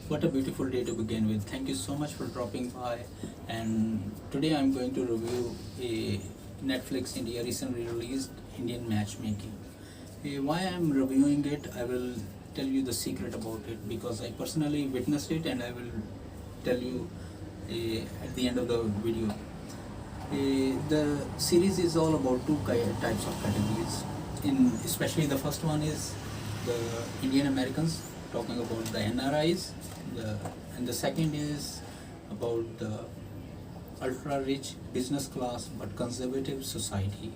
What a beautiful day to begin with. Thank you so much for dropping by. And today I'm going to review a Netflix India recently released Indian Matchmaking. Why I'm reviewing it, I will tell you the secret about it because I personally witnessed it, and I will tell you at the end of the video. The series is all about two types of categories. Especially the first one is the Indian Americans, talking about the NRIs, and the second is about the ultra rich business class but conservative society,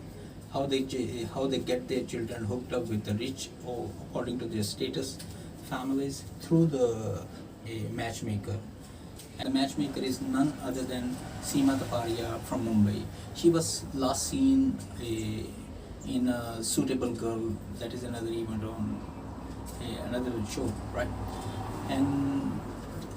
how they get their children hooked up with the rich or according to their status families through the matchmaker. And the matchmaker is none other than Sima Taparia from Mumbai. She was last seen in a Suitable Girl, that is another event on another show, right? And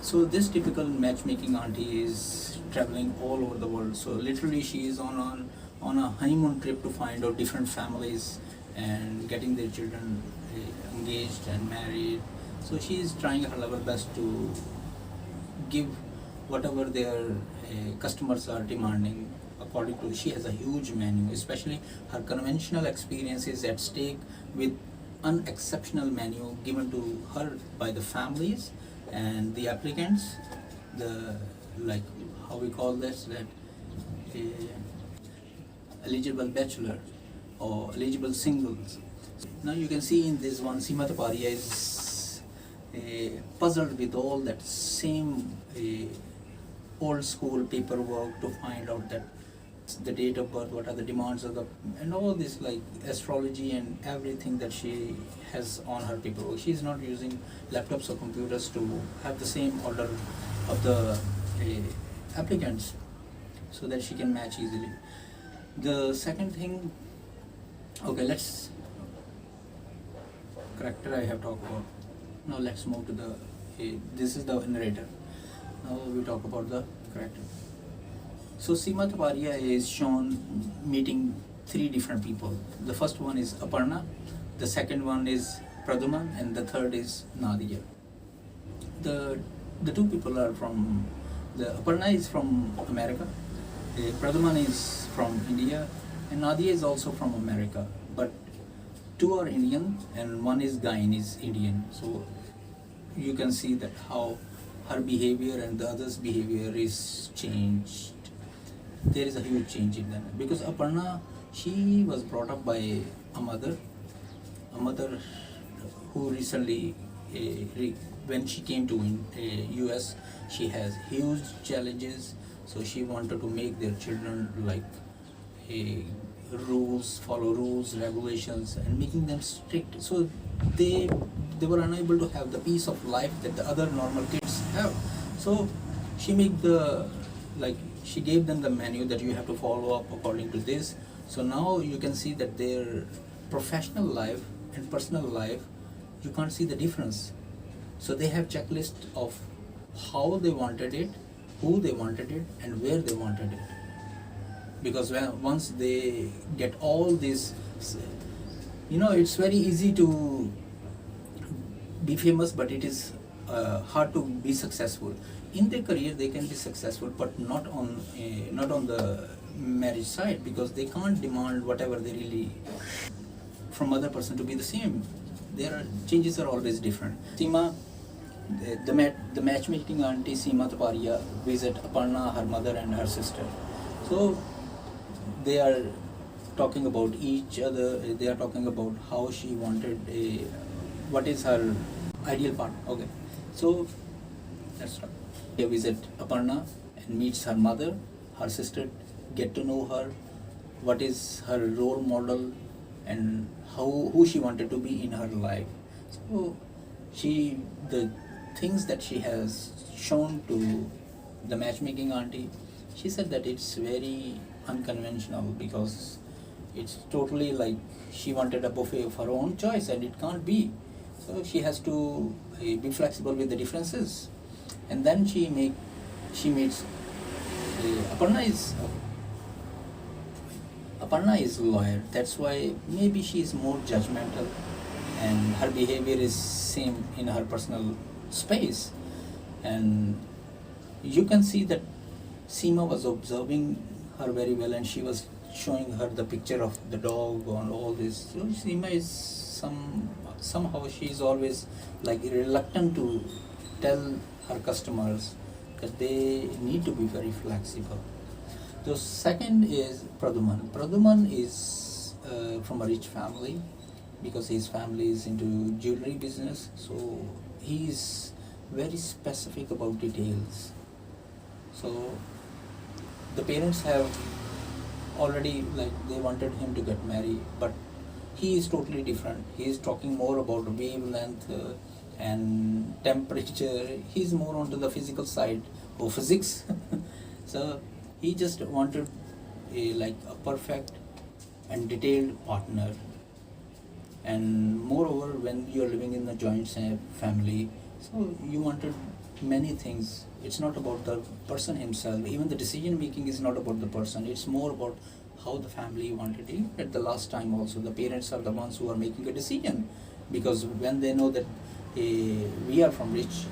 so this typical matchmaking auntie is traveling all over the world. So literally she is on a honeymoon trip to find out different families and getting their children engaged and married. So she is trying her level best to give whatever their customers are demanding. According to, she has a huge menu, especially her conventional experience is at stake with unexceptional menu given to her by the families and the applicants, the, like, how we call this, that eligible bachelor or eligible singles. Now you can see in this one, Sima Taparia is puzzled with all that same old school paperwork to find out that the date of birth, what are the demands of the, and all this like astrology and everything that she has on her paperwork. She is not using laptops or computers to have the same order of the applicants so that she can match easily. The second thing, okay, let's character I have talked about. Now let's move to the this is the narrator. Now we talk about the character. So Sima Taparia is shown meeting three different people. The first one is Aparna, the second one is Pradhyuman, and the third is Nadia. The two people are from, the Aparna is from America, Pradhyuman is from India, and Nadia is also from America. But two are Indian and one is Guyanese Indian. So you can see that how her behavior and the other's behavior is changed. There is a huge change in them because Aparna, she was brought up by a mother who recently, when she came to US, she has huge challenges. So she wanted to make their children like follow rules, regulations, and making them strict. So they were unable to have the peace of life that the other normal kids have. So she she gave them the menu that you have to follow up according to this. So now you can see that their professional life and personal life, you can't see the difference. So they have checklist of how they wanted it, who they wanted it, and where they wanted it. Because once they get all this, it's very easy to be famous, but it is hard to be successful. In their career, they can be successful, but not on the marriage side, because they can't demand whatever they really from other person to be the same. Changes are always different. Sima, the matchmaking auntie Sima Taparia visit Aparna, her mother, and her sister. So they are talking about each other. They are talking about how she wanted what is her ideal partner. Okay, so let's start. They visit Aparna and meets her mother, her sister, get to know her, what is her role model, and who she wanted to be in her life. So the things that she has shown to the matchmaking auntie, she said that it's very unconventional because it's totally like she wanted a buffet of her own choice and it can't be. So she has to be flexible with the differences. And then she meets Aparna is a lawyer. That's why maybe she is more judgmental and her behavior is same in her personal space. And you can see that Sima was observing her very well, and she was showing her the picture of the dog and all this. So Sima is somehow she is always like reluctant to tell her customers that they need to be very flexible. The second is Pradhyuman. Pradhyuman is from a rich family because his family is into jewelry business. So he is very specific about details. So the parents have already like they wanted him to get married, but he is totally different. He is talking more about wavelength and temperature. He is more onto the physical side of physics. So he just wanted a perfect and detailed partner. And moreover, when you are living in a joint family, so you wanted many things. It's not about the person himself. Even the decision making is not about the person. It's more about how the family wanted it. At the last time also, the parents are the ones who are making a decision, because when they know that we are from rich,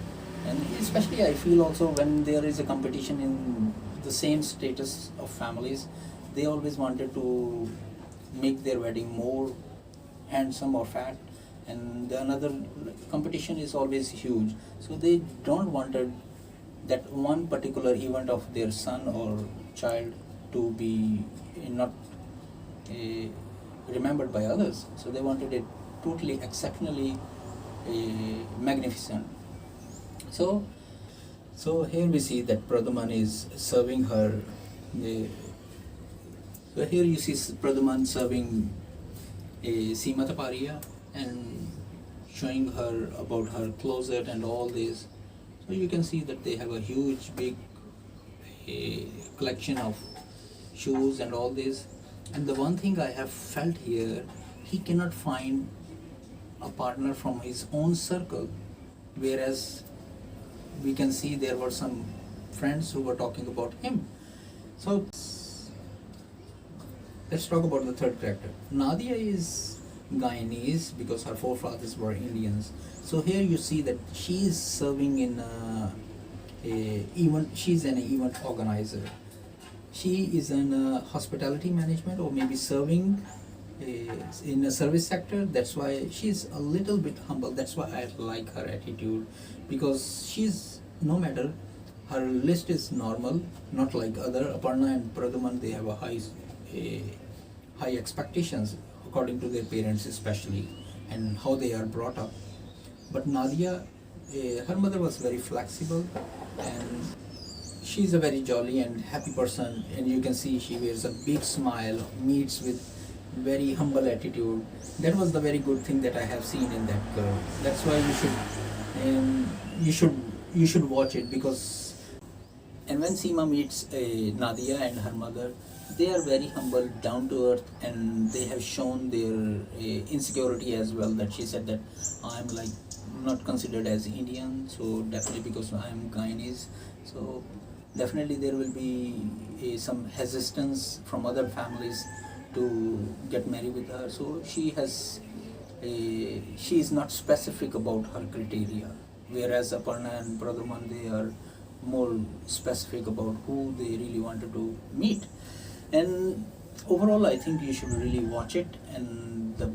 and especially I feel also when there is a competition in the same status of families, they always wanted to make their wedding more handsome or fat, and another competition is always huge. So they don't wanted that one particular event of their son or child to be not remembered by others. So they wanted it totally exceptionally magnificent. So here we see that Pradhyuman is serving her. So here you see Pradhyuman serving Sima Taparia and showing her about her closet and all this. So you can see that they have a huge big collection of shoes and all this. And the one thing I have felt here, he cannot find a partner from his own circle, whereas we can see there were some friends who were talking about him. So let's talk about the third character. Nadia is Guyanese because her forefathers were Indians. So here you see that she is serving in she's an event organizer. She is in hospitality management, or maybe serving in a service sector. That's why she's a little bit humble. That's why I like her attitude, because she's, no matter, her list is normal, not like other Aparna and Pradhyuman. They have a high expectations according to their parents especially, and how they are brought up. But Nadia, her mother was very flexible, and she's a very jolly and happy person, and you can see she wears a big smile, meets with very humble attitude. That was the very good thing that I have seen in that girl. That's why you should watch it, because and when Sima meets Nadia and her mother, they are very humble, down to earth, and they have shown their insecurity as well. That she said that I'm like not considered as Indian, so definitely because I'm Guyanese, so definitely there will be some hesitance from other families to get married with her. So she is not specific about her criteria, whereas Aparna and Pradhyuman, they are more specific about who they really wanted to meet. And overall, I think you should really watch it. And the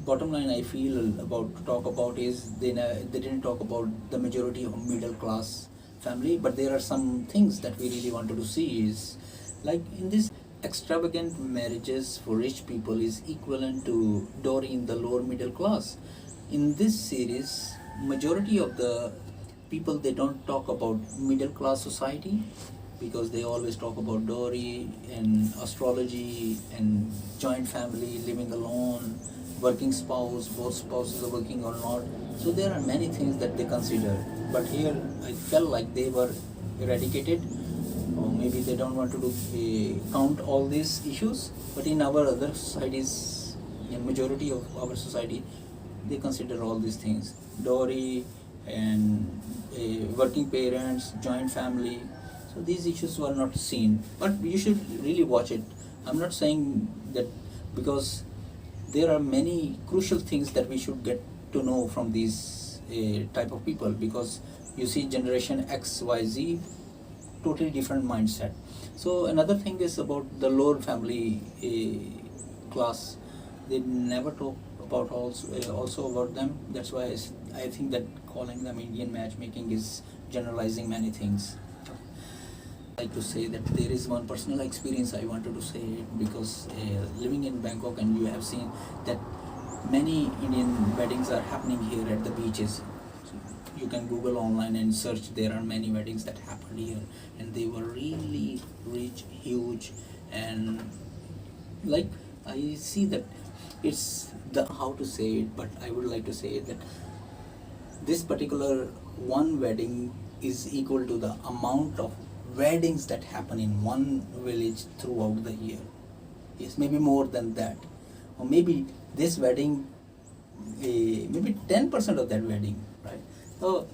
bottom line I feel about to talk about is they didn't talk about the majority of middle class family, but there are some things that we really wanted to see is like in this extravagant marriages for rich people is equivalent to dowry in the lower middle class. In this series, majority of the people, they don't talk about middle class society, because they always talk about dowry and astrology and joint family, living alone, working spouse, both spouses are working or not. So there are many things that they consider. But here I felt like they were eradicated, or maybe they don't want to count all these issues. But in our other societies, in majority of our society, they consider all these things: dowry and working parents, joint family. So these issues were not seen, but you should really watch it. I'm not saying that, because there are many crucial things that we should get to know from these type of people, because you see generation X, Y, Z, totally different mindset. So another thing is about the lower family class. They never talk about also about them. That's why I think that calling them Indian matchmaking is generalizing many things. I like to say that there is one personal experience I wanted to say, because living in Bangkok, and you have seen that many Indian weddings are happening here at the beaches. So you can Google online and search. There are many weddings that happened here, and they were really rich, huge, and like I see that it's the how to say it, but I would like to say that this particular one wedding is equal to the amount of weddings that happen in one village throughout the year. Yes, maybe more than that, or maybe this wedding, maybe 10% of that wedding, right? So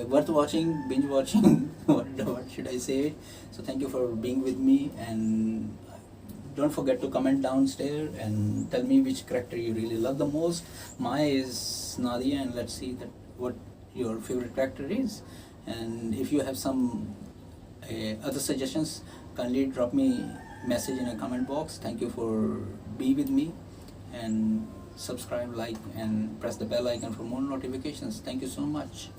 worth watching, binge watching. what should I say? So thank you for being with me, and don't forget to comment downstairs and tell me which character you really love the most. Mine is Nadia, and let's see that what your favorite character is. And if you have some other suggestions, kindly drop me message in a comment box. Thank you for being with me, and subscribe, like, and press the bell icon for more notifications. Thank you so much.